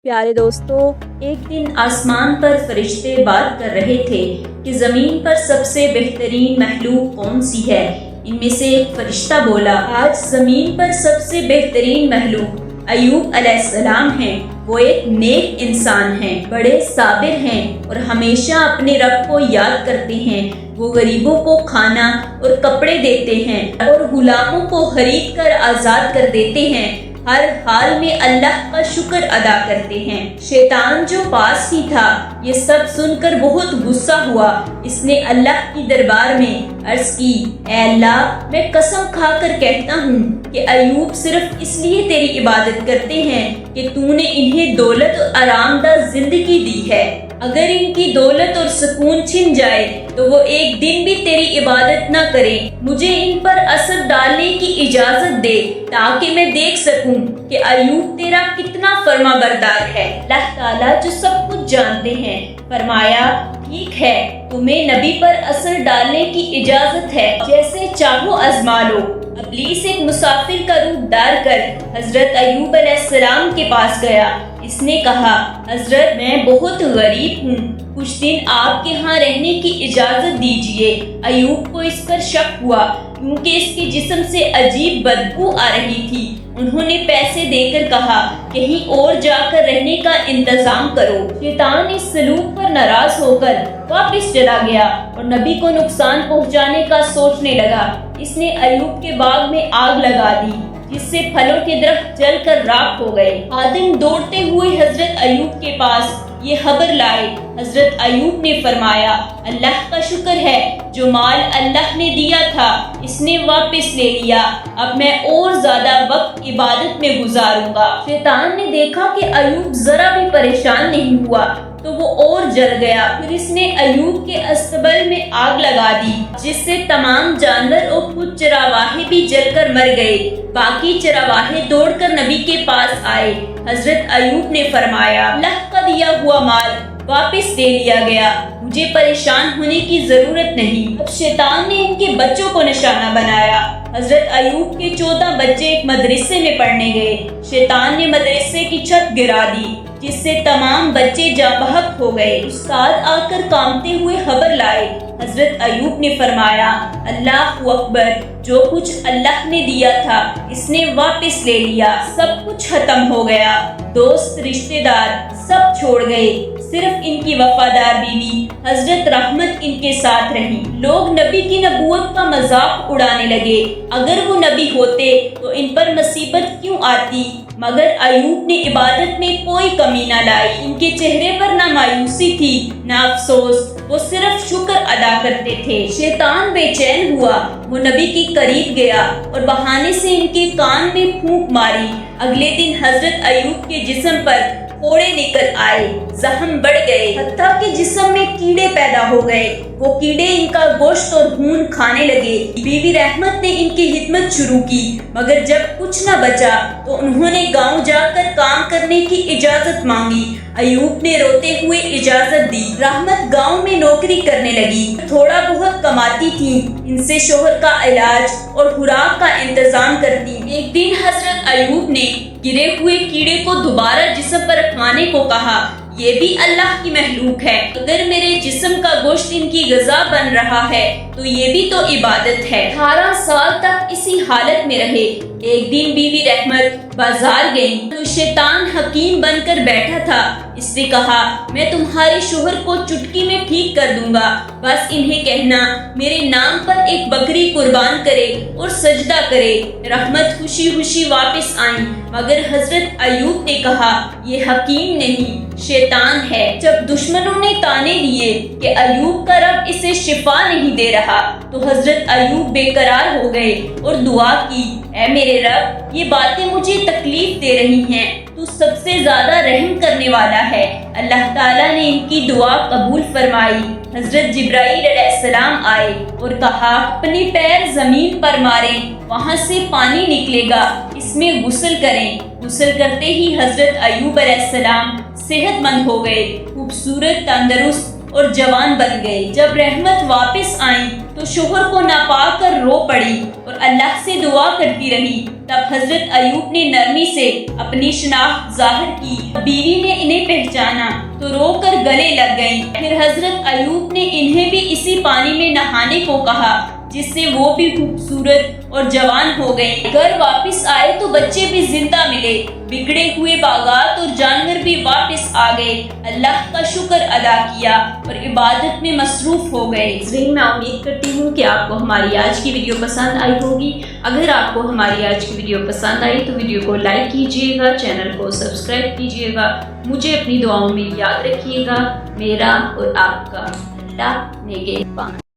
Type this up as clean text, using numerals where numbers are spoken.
پیارے دوستو، ایک دن آسمان پر فرشتے بات کر رہے تھے کہ زمین پر سب سے بہترین مخلوق کون سی ہے۔ ان میں سے ایک فرشتہ بولا، آج زمین پر سب سے بہترین مخلوق ایوب علیہ السلام ہیں۔ وہ ایک نیک انسان ہیں، بڑے صابر ہیں اور ہمیشہ اپنے رب کو یاد کرتے ہیں۔ وہ غریبوں کو کھانا اور کپڑے دیتے ہیں اور غلاموں کو خرید کر آزاد کر دیتے ہیں۔ ہر حال میں اللہ کا شکر ادا کرتے ہیں۔ شیطان جو پاس ہی تھا یہ سب سن کر بہت غصہ ہوا۔ اس نے اللہ کی دربار میں عرض کی، اے اللہ، میں قسم کھا کر کہتا ہوں کہ ایوب صرف اس لیے تیری عبادت کرتے ہیں کہ تو نے انہیں دولت اور آرام دہ زندگی دی ہے۔ اگر ان کی دولت اور سکون چھن جائے تو وہ ایک دن بھی تیری عبادت نہ کریں۔ مجھے ان پر اثر ڈالنے کی اجازت دے تاکہ میں دیکھ سکوں کہ ایوب تیرا کتنا فرما بردار ہے۔ اللہ تعالیٰ جو سب کچھ جانتے ہیں فرمایا، ٹھیک ہے، تمہیں نبی پر اثر ڈالنے کی اجازت ہے، جیسے چاہو آزما لو۔ ابلیس ایک مسافر کا روپ دار کر حضرت ایوب علیہ السلام کے پاس گیا۔ اس نے کہا، حضرت، میں بہت غریب ہوں، کچھ دن آپ کے ہاں رہنے کی اجازت دیجیے۔ ایوب کو اس پر شک ہوا کیونکہ اس کے جسم سے عجیب بدبو آ رہی تھی۔ انہوں نے پیسے دے کر کہا، کہیں اور جا کر رہنے کا انتظام کرو۔ شیطان اس سلوک پر ناراض ہو کر واپس چلا گیا اور نبی کو نقصان پہنچانے کا سوچنے لگا۔ اس نے ایوب کے باغ میں آگ لگا دی جس سے پھلوں کے درخت جل کر راکھ ہو گئے۔ خادم دوڑتے ہوئے حضرت ایوب کے پاس یہ خبر لائے۔ حضرت ایوب نے فرمایا، اللہ کا شکر ہے، جو مال اللہ نے دیا تھا اس نے واپس لے لیا۔ اب میں اور زیادہ وقت عبادت میں گزاروں گا۔ شیطان نے دیکھا کہ ایوب ذرا بھی پریشان نہیں ہوا تو وہ اور جل گیا۔ پھر اس نے ایوب کے استبل میں آگ لگا دی جس سے تمام جانور اور کچھ چرواہے بھی جل کر مر گئے۔ باقی چرواہے دوڑ کر نبی کے پاس آئے۔ حضرت ایوب نے فرمایا، اللہ کا دیا ہوا مال واپس دے لیا گیا، مجھے پریشان ہونے کی ضرورت نہیں۔ اب شیطان نے ان کے بچوں کو نشانہ بنایا۔ حضرت ایوب کے 14 بچے ایک مدرسے میں پڑھنے گئے۔ شیطان نے مدرسے کی چھت گرا دی جس سے تمام بچے جاں بحق ہو گئے۔ استاد آ کر کانپتے ہوئے خبر لائے۔ حضرت ایوب نے فرمایا، اللہ اکبر، جو کچھ اللہ نے دیا تھا اس نے واپس لے لیا، سب کچھ ختم ہو گیا۔ دوست، رشتہ دار سب چھوڑ گئے، صرف ان کی وفادار بیوی حضرت رحمت ان کے ساتھ رہی۔ لوگ نبی کی نبوت کا مذاق اڑانے لگے۔ اگر وہ نبی ہوتے تو ان پر مصیبت کیوں آتی؟ مگر ایوب نے عبادت میں کوئی کمی نہ لائی۔ ان کے چہرے پر نہ مایوسی تھی نہ افسوس، وہ صرف شکر ادا کرتے تھے۔ شیطان بے چین ہوا، وہ نبی کے قریب گیا اور بہانے سے ان کے کان میں پھونک ماری۔ اگلے دن حضرت ایوب کے جسم پر پھوڑے نکل آئے، زخم بڑھ گئے، حتیٰ کہ جسم میں کیڑے پیدا ہو گئے۔ وہ کیڑے ان کا گوشت اور خون کھانے لگے۔ بیوی رحمت نے ان کی خدمت شروع کی، مگر جب کچھ نہ بچا تو انہوں نے گاؤں جا کر کام کرنے کی اجازت مانگی۔ ایوب نے روتے ہوئے اجازت دی۔ رحمت گاؤں میں نوکری کرنے لگی، تھوڑا بہت کماتی تھی، ان سے شوہر کا علاج اور خوراک کا انتظام کرتی۔ ایک دن حضرت ایوب نے گرے ہوئے کیڑے کو دوبارہ جسم پر کھانے کو کہا، یہ بھی اللہ کی مخلوق ہے، اگر میرے جسم کا گوشت ان کی غذا بن رہا ہے تو یہ بھی تو عبادت ہے۔ 18 سال تک اسی حالت میں رہے۔ ایک دن بیوی رحمت بازار گئی تو شیطان حکیم بن کر بیٹھا تھا۔ اس نے کہا، میں تمہارے شوہر کو چٹکی میں ٹھیک کر دوں گا، بس انہیں کہنا میرے نام پر ایک بکری قربان کرے اور سجدہ کرے۔ رحمت خوشی خوشی واپس آئیں، مگر حضرت ایوب نے کہا، یہ حکیم نہیں، شیطان ہے۔ جب دشمنوں نے تانے دیے کہ ایوب کا رب اسے شفا نہیں دے رہا تو حضرت ایوب بے قرار ہو گئے اور دعا کی، اے میرے رب، یہ باتیں مجھے تکلیف دے رہی ہیں، تو سب سے زیادہ رحم کرنے والا ہے۔ اللہ تعالیٰ نے ان کی دعا قبول فرمائی۔ حضرت جبرائیل علیہ السلام آئے اور کہا، اپنے پیر زمین پر ماریں، وہاں سے پانی نکلے گا، اس میں غسل کریں۔ غسل کرتے ہی حضرت ایوب علیہ السلام صحت مند ہو گئے، خوبصورت، تندرست اور جوان بن گئے۔ جب رحمت واپس آئیں تو تو شوہر کو نپا کر رو پڑی اور اللہ سے دعا کرتی رہی۔ تب حضرت ایوب نے نرمی سے اپنی شناخت ظاہر کی۔ بیوی نے انہیں پہچانا تو رو کر گلے لگ گئیں۔ پھر حضرت ایوب نے انہیں بھی اسی پانی میں نہانے کو کہا جس سے وہ بھی خوبصورت اور جوان ہو گئیں۔ گھر واپس آئے تو بچے بھی زندہ ملے، بگڑے ہوئے باغات اور جانور بھی واپس آ گئے۔ اللہ کا شکر ادا کیا اور عبادت میں مصروف ہو گئے۔ میں امید کرتی ہوں کہ آپ کو ہماری آج کی ویڈیو پسند آئی ہوگی۔ اگر آپ کو ہماری آج کی ویڈیو پسند آئی تو ویڈیو کو لائک کیجیے گا، چینل کو سبسکرائب کیجیے گا، مجھے اپنی دعاؤں میں یاد رکھیے گا۔ میرا اور آپ کا اللہ نگہبان۔